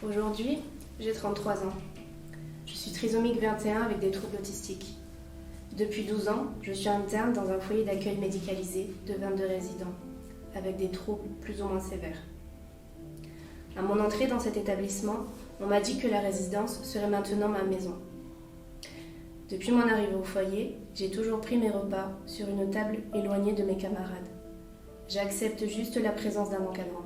Aujourd'hui, j'ai 33 ans. Je suis trisomique 21 avec des troubles autistiques. Depuis 12 ans, je suis interne dans un foyer d'accueil médicalisé de 22 résidents, avec des troubles plus ou moins sévères. À mon entrée dans cet établissement, on m'a dit que la résidence serait maintenant ma maison. Depuis mon arrivée au foyer, j'ai toujours pris mes repas sur une table éloignée de mes camarades. J'accepte juste la présence d'un encadrant.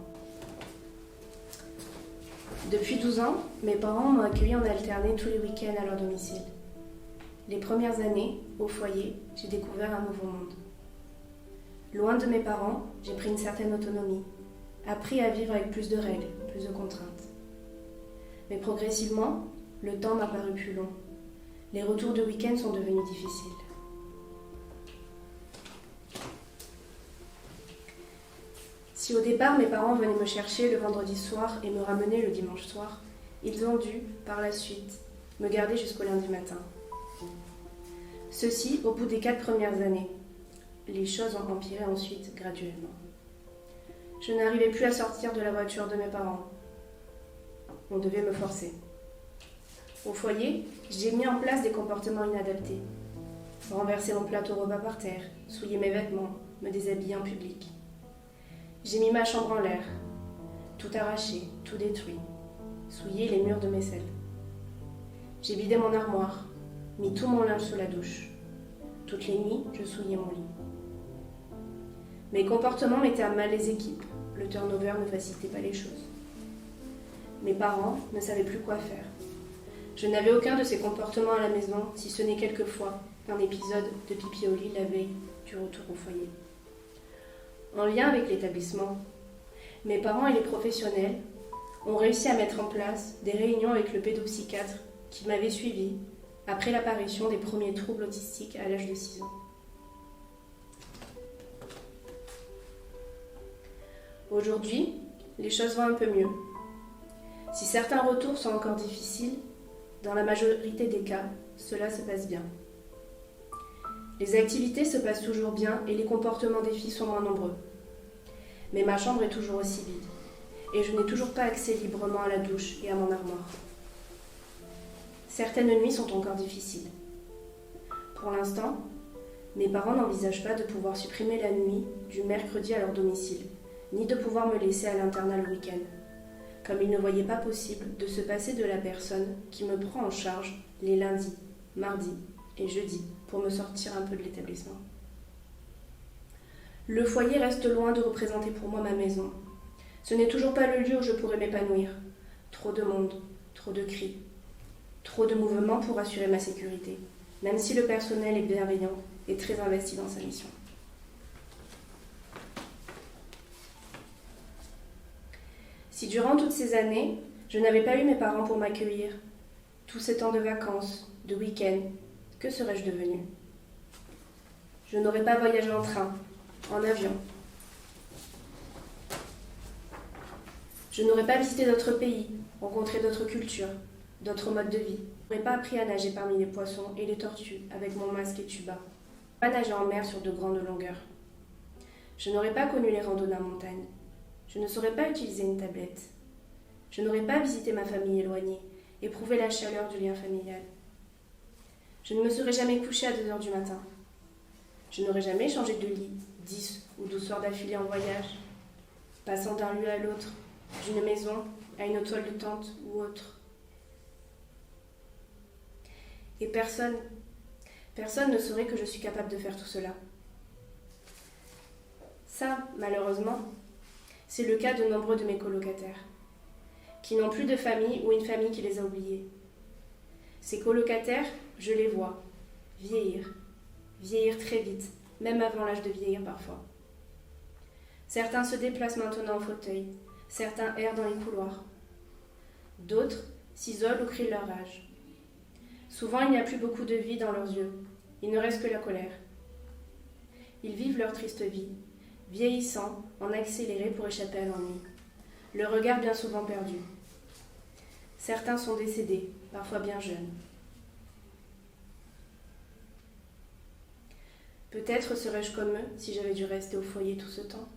Depuis 12 ans, mes parents m'ont accueilli en alterné tous les week-ends à leur domicile. Les premières années, au foyer, j'ai découvert un nouveau monde. Loin de mes parents, j'ai pris une certaine autonomie, appris à vivre avec plus de règles, plus de contraintes. Mais progressivement, le temps m'a paru plus long. Les retours de week-end sont devenus difficiles. Si au départ mes parents venaient me chercher le vendredi soir et me ramener le dimanche soir, ils ont dû, par la suite, me garder jusqu'au lundi matin. Ceci au bout des 4 premières années. Les choses ont empiré ensuite graduellement. Je n'arrivais plus à sortir de la voiture de mes parents. On devait me forcer. Au foyer, j'ai mis en place des comportements inadaptés. Renverser mon plateau repas par terre, souiller mes vêtements, me déshabiller en public. J'ai mis ma chambre en l'air, tout arraché, tout détruit, souillé les murs de mes selles. J'ai vidé mon armoire, mis tout mon linge sous la douche. Toutes les nuits, je souillais mon lit. Mes comportements mettaient à mal les équipes, le turnover ne facilitait pas les choses. Mes parents ne savaient plus quoi faire. Je n'avais aucun de ces comportements à la maison, si ce n'est quelquefois un épisode de pipi au lit la veille du retour au foyer. En lien avec l'établissement, mes parents et les professionnels ont réussi à mettre en place des réunions avec le pédopsychiatre qui m'avait suivi après l'apparition des premiers troubles autistiques à l'âge de 6 ans. Aujourd'hui, les choses vont un peu mieux. Si certains retours sont encore difficiles, dans la majorité des cas, cela se passe bien. Les activités se passent toujours bien et les comportements des filles sont moins nombreux. Mais ma chambre est toujours aussi vide et je n'ai toujours pas accès librement à la douche et à mon armoire. Certaines nuits sont encore difficiles. Pour l'instant, mes parents n'envisagent pas de pouvoir supprimer la nuit du mercredi à leur domicile, ni de pouvoir me laisser à l'internat le week-end, comme ils ne voyaient pas possible de se passer de la personne qui me prend en charge les lundis, mardis et jeudis pour me sortir un peu de l'établissement. Le foyer reste loin de représenter pour moi ma maison. Ce n'est toujours pas le lieu où je pourrais m'épanouir. Trop de monde, trop de cris, trop de mouvements pour assurer ma sécurité, même si le personnel est bienveillant et très investi dans sa mission. Si durant toutes ces années, je n'avais pas eu mes parents pour m'accueillir, tous ces temps de vacances, de week-end, que serais-je devenue ? Je n'aurais pas voyagé en train, en avion. Je n'aurais pas visité d'autres pays, rencontré d'autres cultures, d'autres modes de vie. Je n'aurais pas appris à nager parmi les poissons et les tortues avec mon masque et tuba. Pas nager en mer sur de grandes longueurs. Je n'aurais pas connu les randonnées en montagne. Je ne saurais pas utiliser une tablette. Je n'aurais pas visité ma famille éloignée, éprouvé la chaleur du lien familial. Je ne me serais jamais couchée à 2 heures du matin. Je n'aurais jamais changé de lit 10 ou 12 soirs d'affilée en voyage, passant d'un lieu à l'autre, d'une maison à une toile de tente ou autre. Et personne ne saurait que je suis capable de faire tout cela. Ça, malheureusement, c'est le cas de nombreux de mes colocataires, qui n'ont plus de famille ou une famille qui les a oubliés. Ces colocataires, je les vois vieillir très vite, même avant l'âge de vieillir parfois. Certains se déplacent maintenant en fauteuil, certains errent dans les couloirs. D'autres s'isolent ou crient leur âge. Souvent, il n'y a plus beaucoup de vie dans leurs yeux, il ne reste que la colère. Ils vivent leur triste vie, vieillissant en accéléré pour échapper à l'ennui, le regard bien souvent perdu. Certains sont décédés, parfois bien jeunes. Peut-être serais-je comme eux si j'avais dû rester au foyer tout ce temps.